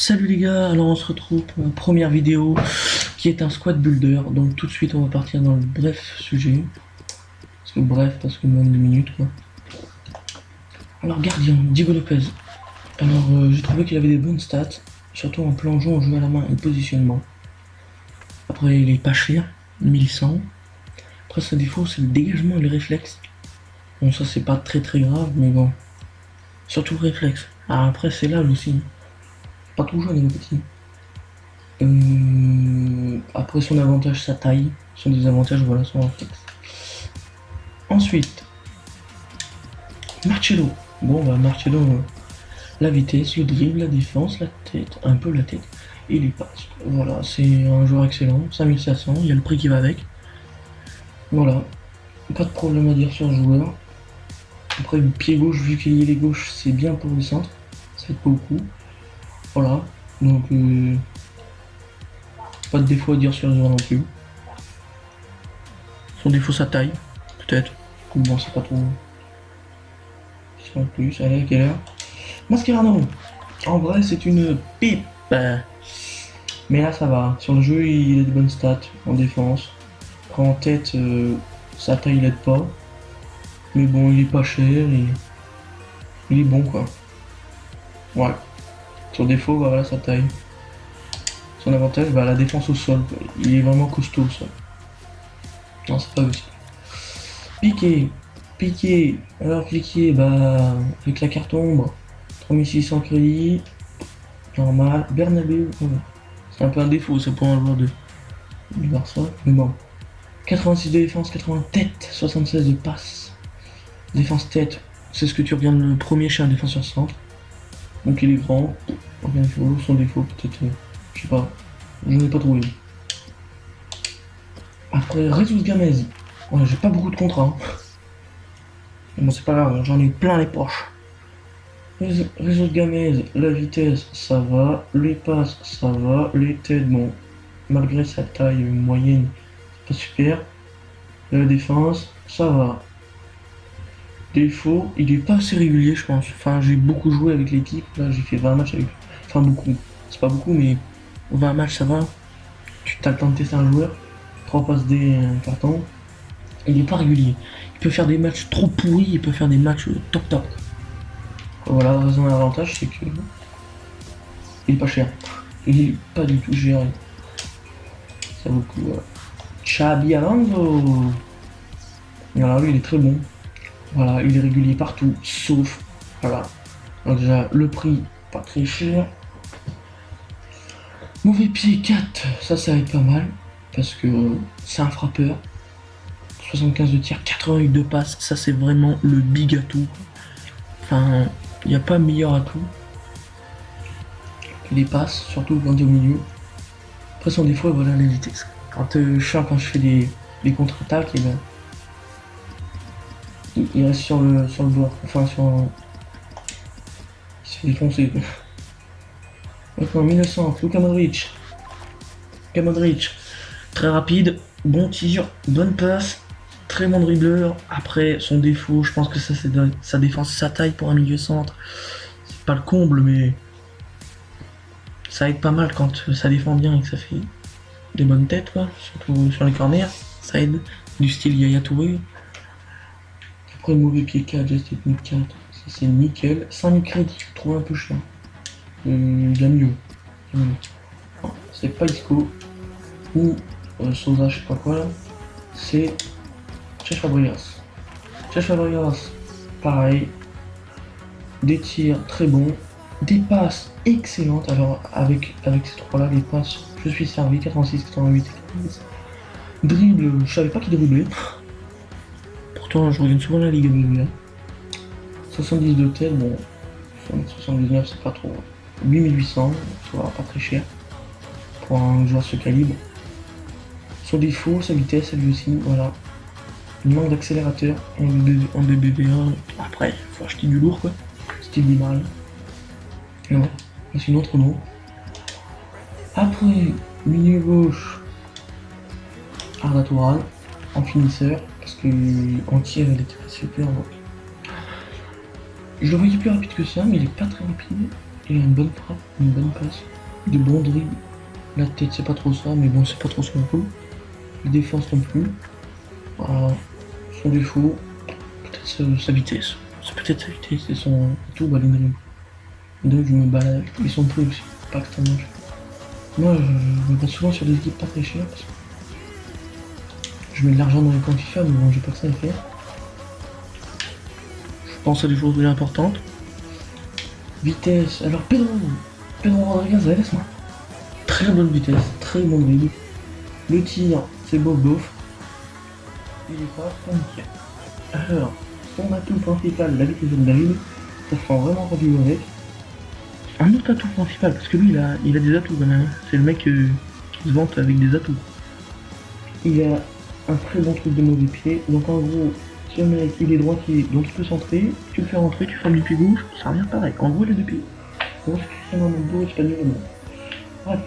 Salut les gars, alors on se retrouve pour une première vidéo qui est un squad builder. Donc tout de suite on va partir dans le bref sujet. Parce que moins de 2 minutes quoi. Alors gardien, Diego Lopez. Alors j'ai trouvé qu'il avait des bonnes stats, surtout en plongeon, en jeu à la main et positionnement. Après il est pas cher, 1100. Après sa défaut c'est le dégagement et le réflexe. Bon ça c'est pas très grave mais bon. Surtout le réflexe. Ah, après c'est l'âge aussi. Pas tout jeune les petits. Après son avantage sa taille, son désavantage voilà son réflexe. Ensuite, Marcelo. Bon bah Marcelo, la vitesse, le dribble, la défense, la tête, un peu la tête, et les passes. Voilà, c'est un joueur excellent, 5700, il y a le prix qui va avec. Voilà, pas de problème à dire sur le joueur. Après le pied gauche, vu qu'il y a les gauches, c'est bien pour le centre, ça aide beaucoup. Voilà, donc pas de défaut à dire sur le joueur non plus. Son défaut sa taille, peut-être. Bon c'est pas trop. Sans plus, allez à quelle heure? Mascherano. En vrai c'est une pipe. Mais là ça va. Sur le jeu il a de bonnes stats en défense. Après en tête sa taille l'aide pas. Mais bon il est pas cher et il est bon quoi. Ouais. Son défaut voilà sa taille. Son avantage bah la défense au sol quoi. Il est vraiment costaud au sol. Non c'est pas possible. Piqué, alors Piqué bah avec la carte ombre, 3600 crédits, normal, Bernabeu, c'est un peu un défaut ça pour un joueur du Barça, mais bon. 86 de défense, 80 tête, 76 de passe. Défense tête, c'est ce que tu regardes le premier chez un défenseur centre. Donc il est grand, aucun défaut, son défaut peut-être, je sais pas, je n'ai pas trouvé. Après Jesus Gamez, ouais, j'ai pas beaucoup de contrats. Bon c'est pas grave, j'en ai plein les poches. Réseau de Gamez, la vitesse ça va, les passes ça va, les têtes bon, malgré sa taille moyenne, c'est pas super. La défense ça va. Défaut, il est pas assez régulier je pense. Enfin j'ai beaucoup joué avec l'équipe, là j'ai fait 20 matchs avec lui. Enfin beaucoup, c'est pas beaucoup mais 20 matchs ça va. Tu t'as le temps de tester un joueur, 3 passes des cartons. Il est pas régulier. Il peut faire des matchs trop pourris, il peut faire des matchs top. Voilà, raison l'avantage c'est que il est pas cher. Il est pas du tout cher. Ça vaut le coup. Xabi Alonso. Voilà, lui il est très bon. Voilà, il est régulier partout, sauf. Voilà. Donc déjà le prix, pas très cher. Mauvais pied 4, ça va être pas mal. Parce que c'est un frappeur. 75 de tir, 88 de passe, ça c'est vraiment le big atout. Enfin, il n'y a pas meilleur atout. Les passes, surtout quand il est au milieu. Après son défaut, voilà la vitesse. Quand je fais des contre-attaques, et ben, il reste sur le bord, enfin sur. Il se fait défoncer. Maintenant 1900, Luka Modric. Très rapide, bon tir, bonne passe. Très bon dribbleur. Après son défaut, je pense que ça c'est sa défense, sa taille pour un milieu centre. C'est pas le comble mais ça aide pas mal quand ça défend bien et que ça fait des bonnes têtes quoi. Surtout sur les corners, ça aide. Du style Yaya Touré. Après mauvais pied 4, geste technique 4, ça c'est nickel. 5000 crédits, je trouve un peu cher. Il y a mieux. C'est pas Isco ou Sosa, je sais pas quoi là. C'est Cesc Fabregas, pareil, des tirs très bons, des passes excellentes. Alors avec ces trois-là, les passes, je suis servi, 86, 88, 90. Dribble, je savais pas qu'il driblait. Pourtant, je regarde souvent la Ligue BBVA. 70 de tête, bon, 79 c'est pas trop. 8800, soit pas très cher pour un joueur de ce calibre. Son défaut, sa vitesse, elle aussi, voilà. Il manque d'accélérateur en BBV1. Après, faut acheter du lourd quoi. Style Limal. Non, c'est une autre nom. Après, milieu gauche, Arda Turan en finisseur. Parce que en tir, il était pas super. Donc. Je le voyais plus rapide que ça, mais il est pas très rapide. Il a une bonne frappe, une bonne passe. de bons dribbles. La tête, c'est pas trop ça, mais bon, c'est pas trop son coup. La défense non plus. Voilà. Son défaut, peut-être sa vitesse. C'est peut-être sa vitesse et son tout, bah, les dribbles. Donc je me balade avec. Ils sont prix aussi, pas que ça mange. Moi, je me base souvent sur des équipes pas très chères parce que je mets de l'argent dans les comptes FIFA, mais bon, j'ai pas que ça à faire. Je pense à des choses plus importantes. Vitesse, alors Pedro Rodriguez, laisse-moi. Très bonne vitesse, très bon dribble. Le tir, c'est bof bof. Il est pas nickel. Alors, son atout principal, la vitesse de dribble, ça se sent vraiment pas du avec. Un autre atout principal, parce que lui il a des atouts quand même. C'est le mec qui se vante avec des atouts. Il a un très bon truc de mauvais pied. Donc en gros, si le mec il est droitier, donc il peut centrer, tu le fais rentrer, tu fermes du pied gauche, ça revient pareil. En gros il a deux pieds. Donc c'est Cristiano Ronaldo espagnol. Bref.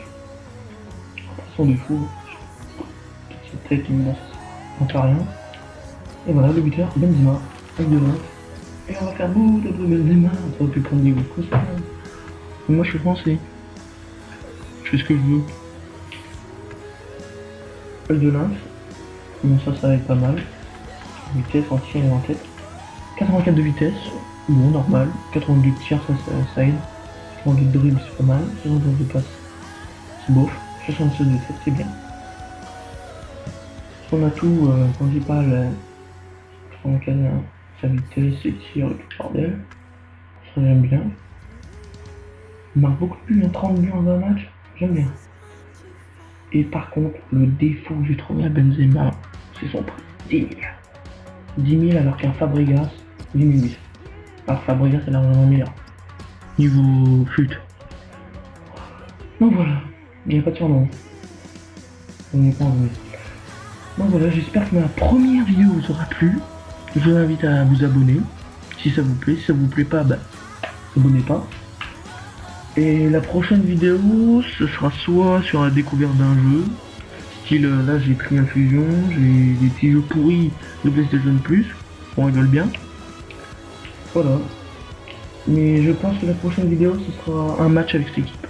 Son défaut, cette tête immense, on fait rien. Et voilà, le buteur, Benzema, avec de l'eau. Et on va faire beau de Benzema, on aurait pu prendre des gouttes comme ça. Mais moi je suis français. Je fais ce que je veux. Œil de lynx. Bon ça va être pas mal. Vitesse en tir et en tête. 84 de vitesse. Bon normal. 82 de tir ça aide. 82 de dribble c'est pas mal. 72 de passe c'est bof. 76 de tête c'est bien. Son atout principal, sa vitesse, ses tirs et tout le bordel. Ça j'aime bien. Il marque beaucoup plus, 30 buts en un match, j'aime bien. Et par contre, le défaut que j'ai trouvé à Benzema, c'est son prix. 10 000. 10 000 alors qu'un Fabregas, 10 800. Alors Fabregas est largement meilleur. Niveau fut. Donc voilà, il n'y a pas de surnom. On n'est pas en vrai. Donc voilà, j'espère que ma première vidéo vous aura plu. Je vous invite à vous abonner, si ça vous plaît. Si ça vous plaît pas, bah, abonnez pas. Et la prochaine vidéo, ce sera soit sur la découverte d'un jeu, style là j'ai pris Infusion, j'ai des petits jeux pourris de PlayStation Plus, on rigole bien. Voilà. Mais je pense que la prochaine vidéo, ce sera un match avec cette équipe.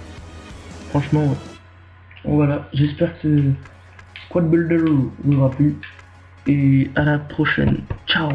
Franchement, ouais. Voilà, j'espère que Squad Builder vous aura plu. Et à la prochaine. Ciao.